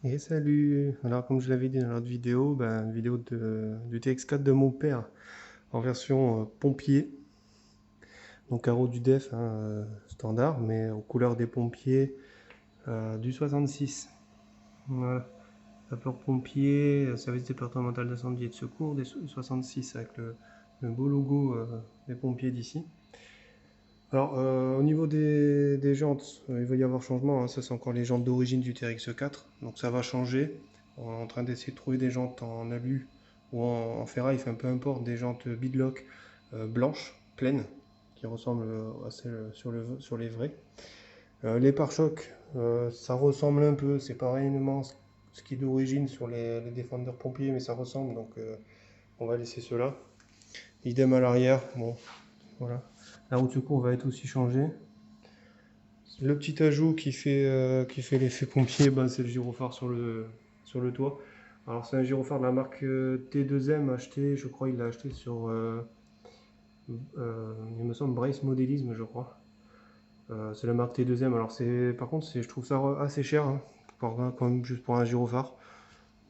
Et salut! Alors comme je l'avais dit dans l'autre vidéo, une vidéo du TX4 de mon père en version pompier, donc carreau du def hein, standard, mais aux couleurs des pompiers du 66. Voilà. Sapeur-pompier, service départemental d'incendie et de secours des 66 avec le beau logo des pompiers d'ici. Alors au niveau des jantes, il va y avoir changement, hein. Ça c'est encore les jantes d'origine du TRX4, donc ça va changer. On est en train d'essayer de trouver des jantes en alu ou en ferraille, enfin peu importe, des jantes beadlock blanches, pleines, qui ressemblent à celles sur les vrais. Les pare-chocs, ça ressemble un peu, c'est pas réellement ce qui est d'origine sur les Defender pompiers, mais ça ressemble, donc on va laisser cela. Idem à l'arrière, bon, voilà. La roue de secours va être aussi changée. Le petit ajout qui fait l'effet pompier, c'est le gyrophare sur le toit. Alors c'est un gyrophare de la marque T2M acheté, je crois il l'a acheté sur, il me semble, Brace Modélisme, je crois. C'est la marque T2M. Alors par contre, je trouve ça assez cher, hein, quand même juste pour un gyrophare.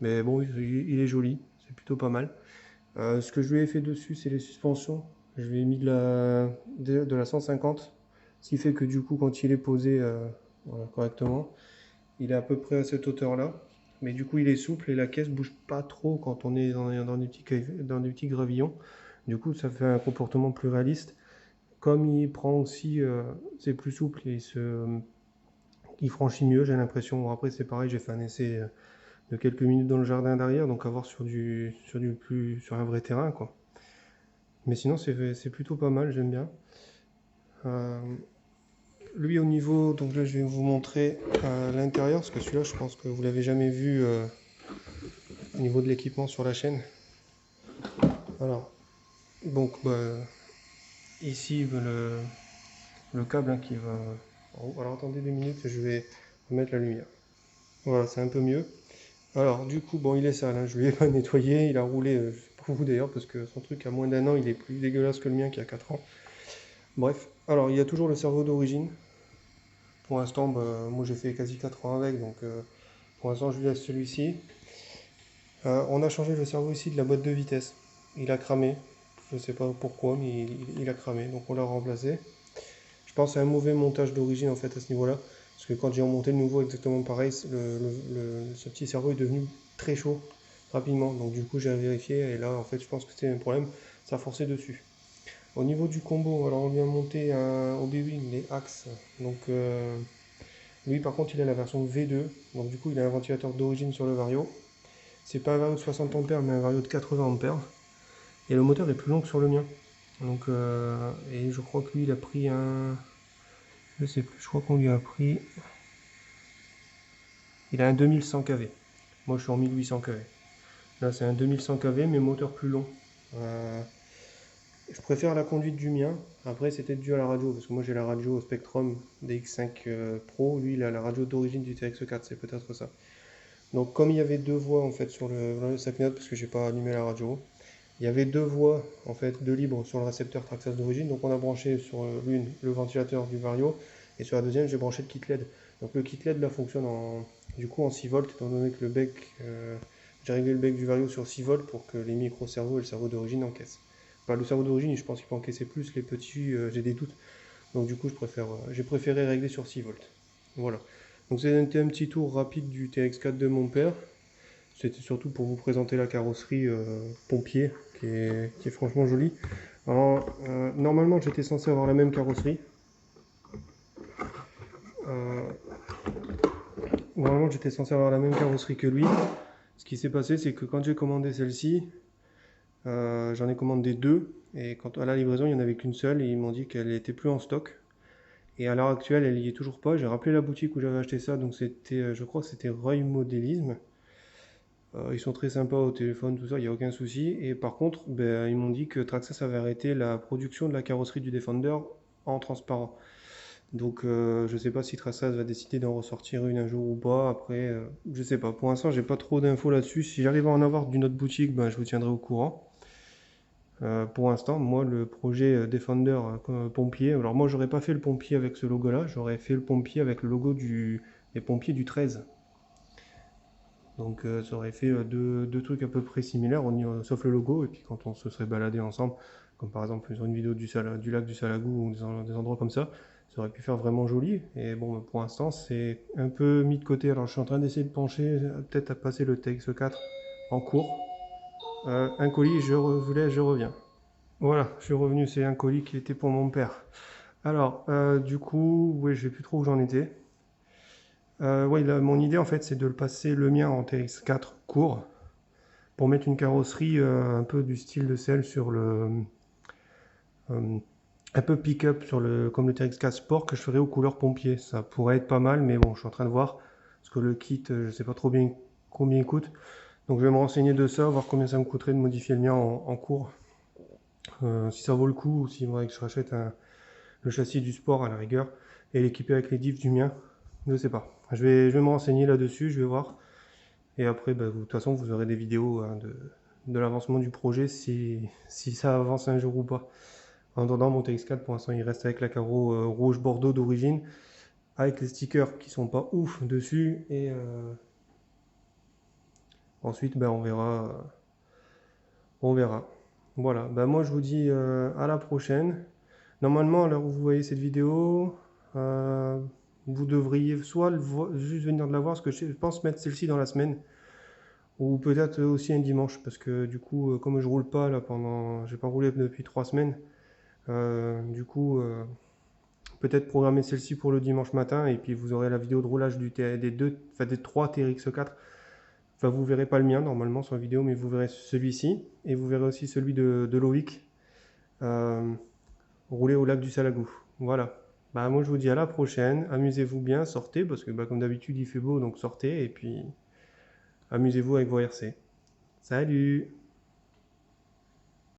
Mais bon, il est joli, c'est plutôt pas mal. Ce que je lui ai fait dessus, c'est les suspensions. Je lui ai mis de la 150, ce qui fait que du coup, quand il est posé voilà, correctement, il est à peu près à cette hauteur-là. Mais du coup, il est souple et la caisse bouge pas trop quand on est dans des petits gravillons. Du coup, ça fait un comportement plus réaliste. Comme il prend aussi, c'est plus souple et il franchit mieux, j'ai l'impression. Bon, après, c'est pareil, j'ai fait un essai de quelques minutes dans le jardin derrière, donc à voir sur un vrai terrain, quoi. Mais sinon, c'est plutôt pas mal, j'aime bien. Euh, Lui, au niveau, donc là, je vais vous montrer l'intérieur, parce que celui-là, je pense que vous l'avez jamais vu au niveau de l'équipement sur la chaîne. Alors, donc, ici, le câble hein, qui va en haut. Alors, attendez 2 minutes, je vais remettre la lumière. Voilà, c'est un peu mieux. Alors, du coup, bon, il est sale, hein, je lui ai pas nettoyé, il a roulé, je sais pas vous d'ailleurs, parce que son truc a moins d'1 an, il est plus dégueulasse que le mien qui a 4 ans. Bref, alors il y a toujours le cerveau d'origine. Pour l'instant, moi j'ai fait quasi 4 ans avec, donc pour l'instant je lui laisse celui-ci. On a changé le cerveau ici de la boîte de vitesse. Il a cramé, je sais pas pourquoi, mais il a cramé, donc on l'a remplacé. Je pense à un mauvais montage d'origine en fait à ce niveau-là, parce que quand j'ai remonté le nouveau exactement pareil, ce petit cerveau est devenu très chaud rapidement, donc du coup j'ai vérifié et là en fait je pense que c'était un problème, ça a forcé dessus. Au niveau du combo, alors on vient monter un Obi-Wan, les axes. Donc lui par contre il a la version V2, donc du coup il a un ventilateur d'origine sur le Vario. C'est pas un Vario de 60 ampères mais un Vario de 80 ampères. Et le moteur est plus long que sur le mien. Donc et je crois que lui il a pris un, je sais plus, je crois qu'on lui a pris, il a un 2100 kV. Moi je suis en 1800 kV. Là c'est un 2100 kV mais moteur plus long. Euh, Je préfère la conduite du mien. Après, c'est peut-être dû à la radio, parce que moi j'ai la radio Spectrum DX5 Pro. Lui, il a la radio d'origine du TX4, c'est peut-être ça. Donc, comme il y avait deux voix en fait sur le 5 notes, parce que j'ai pas allumé la radio, il y avait deux voix en fait de libre sur le récepteur Traxxas d'origine. Donc, on a branché sur l'une le ventilateur du Vario, et sur la deuxième, j'ai branché le kit LED. Donc, le kit LED là fonctionne du coup en 6 volts, étant donné que le bec, j'ai réglé le bec du Vario sur 6 volts pour que les micro-cerveaux et le cerveau d'origine encaissent. Enfin, le cerveau d'origine, je pense qu'il peut encaisser plus, les petits, j'ai des doutes. Donc du coup, j'ai préféré régler sur 6 volts. Voilà. Donc c'était un petit tour rapide du TX4 de mon père. C'était surtout pour vous présenter la carrosserie pompier, qui est franchement jolie. Alors, normalement, j'étais censé avoir la même carrosserie. Euh, Normalement, j'étais censé avoir la même carrosserie que lui. Ce qui s'est passé, c'est que quand j'ai commandé celle-ci, j'en ai commandé deux. Et quand à la livraison, il n'y en avait qu'une seule. Et ils m'ont dit qu'elle n'était plus en stock. Et à l'heure actuelle, elle y est toujours pas. J'ai rappelé la boutique où j'avais acheté ça, donc je crois que c'était Roy Modélisme. Ils sont très sympas au téléphone, tout ça, il n'y a aucun souci. Et par contre, ils m'ont dit que Traxxas avait arrêté la production de la carrosserie du Defender en transparent. Donc je sais pas si Traxxas va décider d'en ressortir une un jour ou pas. Après, je sais pas. Pour l'instant, j'ai pas trop d'infos là-dessus. Si j'arrive à en avoir d'une autre boutique, je vous tiendrai au courant. Pour l'instant, moi, le projet Defender pompier, alors moi, j'aurais pas fait le pompier avec ce logo-là, j'aurais fait le pompier avec le logo des pompiers du 13. Donc ça aurait fait deux trucs à peu près similaires, sauf le logo, et puis quand on se serait baladé ensemble, comme par exemple sur une vidéo du lac du Salagou ou des endroits comme ça aurait pu faire vraiment joli. Et bon, pour l'instant, c'est un peu mis de côté. Alors je suis en train d'essayer de pencher, peut-être à passer le TX4 en cours. Un colis, je reviens. Voilà, je suis revenu, c'est un colis qui était pour mon père. Alors, du coup, oui, je sais plus trop où j'en étais. Oui, mon idée en fait, c'est de le passer le mien en TX4 court pour mettre une carrosserie un peu du style de celle sur le. Un peu pick-up comme le TX4 Sport que je ferais aux couleurs pompier. Ça pourrait être pas mal, mais bon, je suis en train de voir. Parce que le kit, je sais pas trop bien combien il coûte. Donc je vais me renseigner de ça, voir combien ça me coûterait de modifier le mien en cours. Si ça vaut le coup, ou s'il faudrait que je rachète le châssis du sport à la rigueur et l'équiper avec les diffs du mien. Je sais pas. Je vais me renseigner là-dessus, je vais voir. Et après, bah, de toute façon, vous aurez des vidéos hein, de l'avancement du projet si ça avance un jour ou pas. En attendant, mon TX4 pour l'instant il reste avec la carreau rouge bordeaux d'origine, avec les stickers qui sont pas ouf dessus. Et ensuite, ben, on verra. On verra. Voilà, ben, moi je vous dis à la prochaine. Normalement, à l'heure où vous voyez cette vidéo, vous devriez soit juste venir de la voir, parce que je pense mettre celle-ci dans la semaine, ou peut-être aussi un dimanche, parce que du coup, comme je roule pas là j'ai pas roulé depuis 3 semaines, du coup, peut-être programmer celle-ci pour le dimanche matin, et puis vous aurez la vidéo de roulage des 3 TRX4. Enfin, vous verrez pas le mien normalement sur la vidéo, mais vous verrez celui-ci, et vous verrez aussi celui de Loïc, rouler au lac du Salagou. Voilà. Bah, moi je vous dis à la prochaine, amusez-vous bien, sortez, parce que bah, comme d'habitude il fait beau, donc sortez, et puis amusez-vous avec vos RC. Salut!